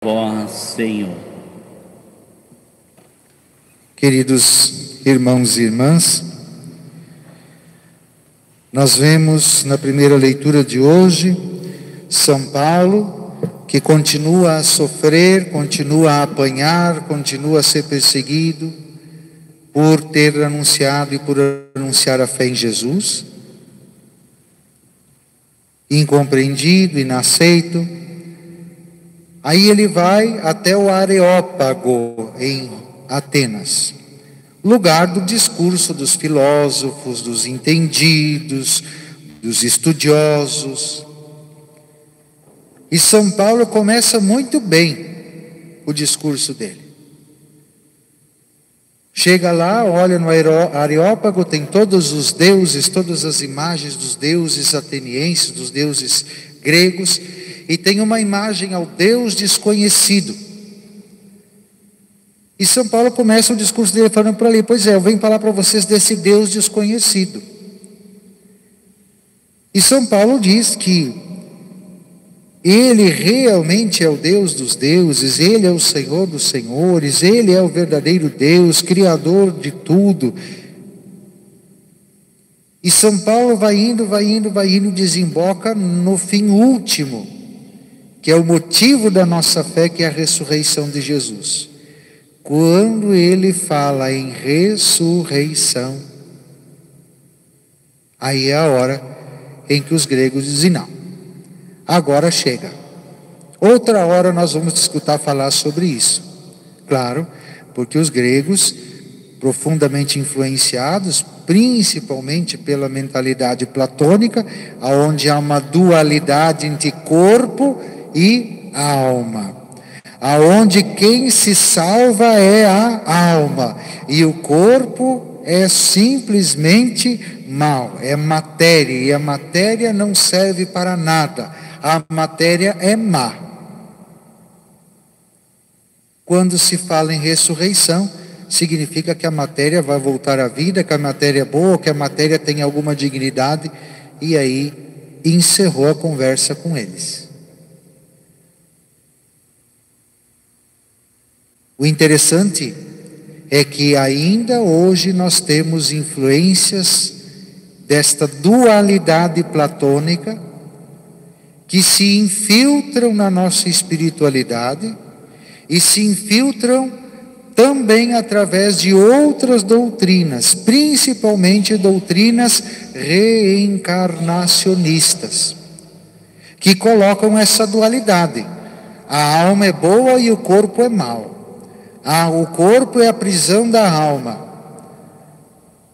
vós, Senhor. Queridos irmãos e irmãs, nós vemos na primeira leitura de hoje São Paulo, que continua a sofrer, continua a apanhar, continua a ser perseguido por ter anunciado e por anunciar a fé em Jesus, incompreendido, inaceito. Aí ele vai até o Areópago, em Atenas, lugar do discurso dos filósofos, dos entendidos, dos estudiosos. E São Paulo começa muito bem o discurso dele. Chega lá, olha no Areópago, tem todos os deuses, todas as imagens dos deuses atenienses, dos deuses gregos, e tem uma imagem ao Deus desconhecido. E São Paulo começa o discurso dele falando para ali: pois é, eu venho falar para vocês desse Deus desconhecido. E São Paulo diz que Ele realmente é o Deus dos deuses, Ele é o Senhor dos senhores, Ele é o verdadeiro Deus, Criador de tudo. E São Paulo vai indo, desemboca no fim último, que é o motivo da nossa fé, que é a ressurreição de Jesus. Quando ele fala em ressurreição, aí é a hora em que os gregos dizem: não, agora chega. Outra hora nós vamos escutar falar sobre isso. Claro, porque os gregos, profundamente influenciados, principalmente pela mentalidade platônica, onde há uma dualidade entre corpo e alma, aonde quem se salva é a alma, e o corpo é simplesmente mal, é matéria, e a matéria não serve para nada, a matéria é má. Quando se fala em ressurreição, significa que a matéria vai voltar à vida, que a matéria é boa, que a matéria tem alguma dignidade, e aí encerrou a conversa com eles. O interessante é que ainda hoje nós temos influências desta dualidade platônica que se infiltram na nossa espiritualidade e se infiltram também através de outras doutrinas, principalmente doutrinas reencarnacionistas, que colocam essa dualidade. A alma é boa e o corpo é mau. O corpo é a prisão da alma.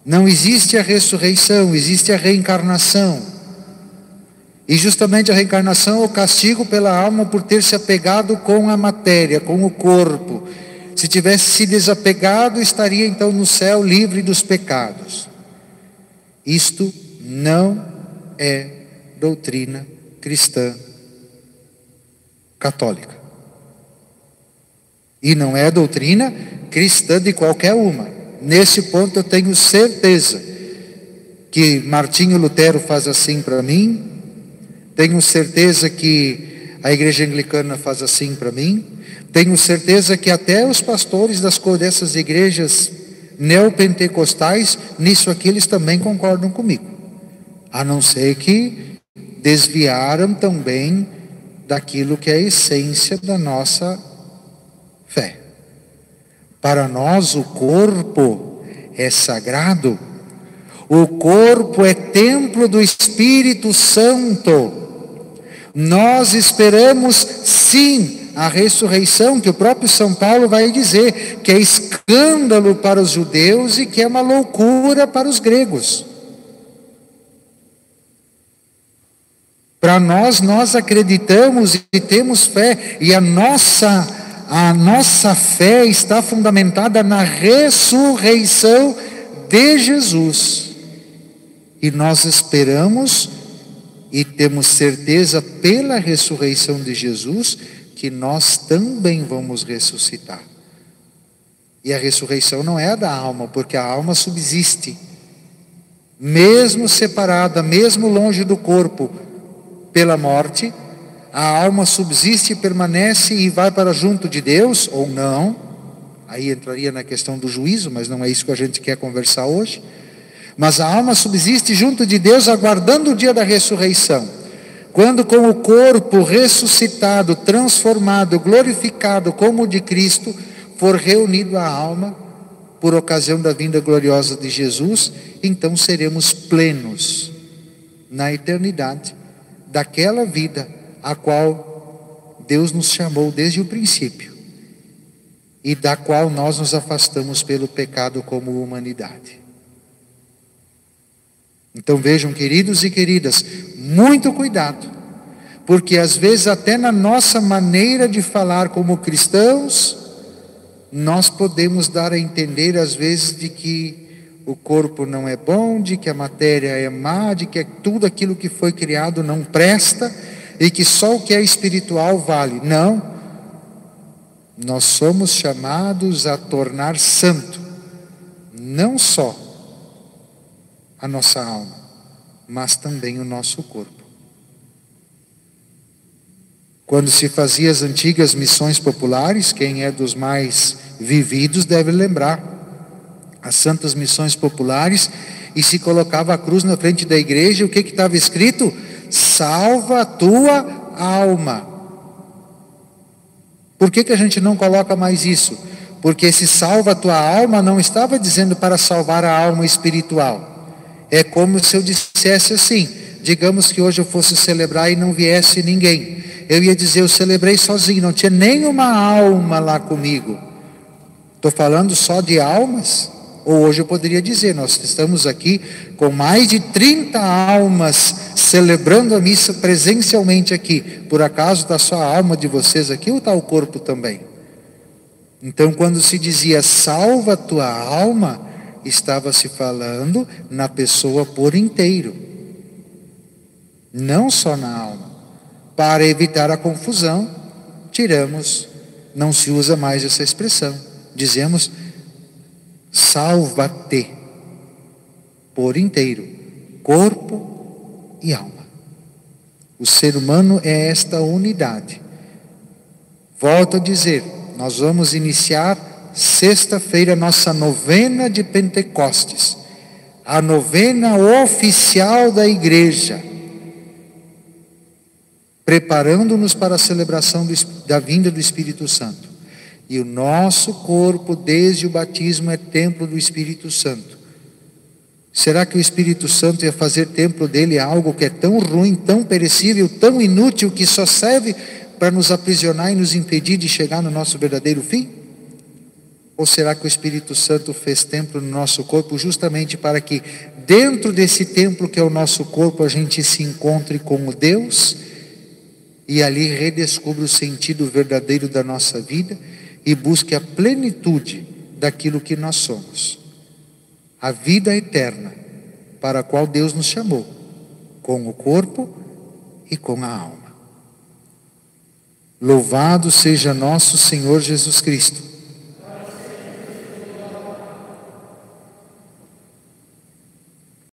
Não existe a ressurreição, existe a reencarnação. E justamente a reencarnação é o castigo pela alma por ter se apegado com a matéria, com o corpo. Se tivesse se desapegado, estaria então no céu livre dos pecados. Isto não é doutrina cristã católica. E não é doutrina cristã de qualquer uma. Nesse ponto eu tenho certeza que Martinho Lutero faz assim para mim, tenho certeza que a Igreja Anglicana faz assim para mim, tenho certeza que até os pastores dessas igrejas neopentecostais, nisso aqui eles também concordam comigo. A não ser que desviaram também daquilo que é a essência da nossa fé. Para nós o corpo é sagrado, o corpo é templo do Espírito Santo. Nós esperamos sim a ressurreição, que o próprio São Paulo vai dizer que é escândalo para os judeus e que é uma loucura para os gregos. Para nós acreditamos e temos fé, e a nossa fé está fundamentada na ressurreição de Jesus. E nós esperamos e temos certeza pela ressurreição de Jesus que nós também vamos ressuscitar. E a ressurreição não é a da alma, porque a alma subsiste. Mesmo separada, mesmo longe do corpo pela morte, a alma subsiste, permanece e vai para junto de Deus ou não? Aí entraria na questão do juízo, mas não é isso que a gente quer conversar hoje. Mas a alma subsiste junto de Deus, aguardando o dia da ressurreição, quando com o corpo ressuscitado, transformado, glorificado como o de Cristo, for reunido a alma por ocasião da vinda gloriosa de Jesus, então seremos plenos na eternidade daquela vida a qual Deus nos chamou desde o princípio e da qual nós nos afastamos pelo pecado como humanidade. Então vejam, queridos e queridas, muito cuidado, porque às vezes até na nossa maneira de falar como cristãos, nós podemos dar a entender às vezes de que o corpo não é bom, de que a matéria é má, de que tudo aquilo que foi criado não presta e que só o que é espiritual vale. Não, nós somos chamados a tornar santo, não só a nossa alma, mas também o nosso corpo. Quando se fazia as antigas missões populares, quem é dos mais vividos deve lembrar, as santas missões populares, e se colocava a cruz na frente da igreja, o que estava escrito? Salva a tua alma. Por que a gente não coloca mais isso? Porque esse salva a tua alma não estava dizendo para salvar a alma espiritual. É como se eu dissesse assim, digamos que hoje eu fosse celebrar e não viesse ninguém. Eu ia dizer, eu celebrei sozinho, não tinha nenhuma alma lá comigo. Estou falando só de almas? Ou hoje eu poderia dizer, nós estamos aqui com mais de 30 almas celebrando a missa presencialmente aqui. Por acaso está só a alma de vocês aqui ou está o corpo também? Então quando se dizia salva a tua alma, estava se falando na pessoa por inteiro, não só na alma. Para evitar a confusão, tiramos, não se usa mais essa expressão, dizemos salva-te por inteiro, corpo e alma. O ser humano é esta unidade. Volto a dizer, nós vamos iniciar sexta-feira nossa novena de Pentecostes, a novena oficial da igreja, preparando-nos para a celebração da vinda do Espírito Santo. E o nosso corpo, desde o batismo, é templo do Espírito Santo. Será que o Espírito Santo ia fazer templo dele algo que é tão ruim, tão perecível, tão inútil, que só serve para nos aprisionar e nos impedir de chegar no nosso verdadeiro fim? Ou será que o Espírito Santo fez templo no nosso corpo justamente para que dentro desse templo que é o nosso corpo a gente se encontre com o Deus e ali redescubra o sentido verdadeiro da nossa vida e busque a plenitude daquilo que nós somos, a vida eterna para a qual Deus nos chamou, com o corpo e com a alma. Louvado seja nosso Senhor Jesus Cristo,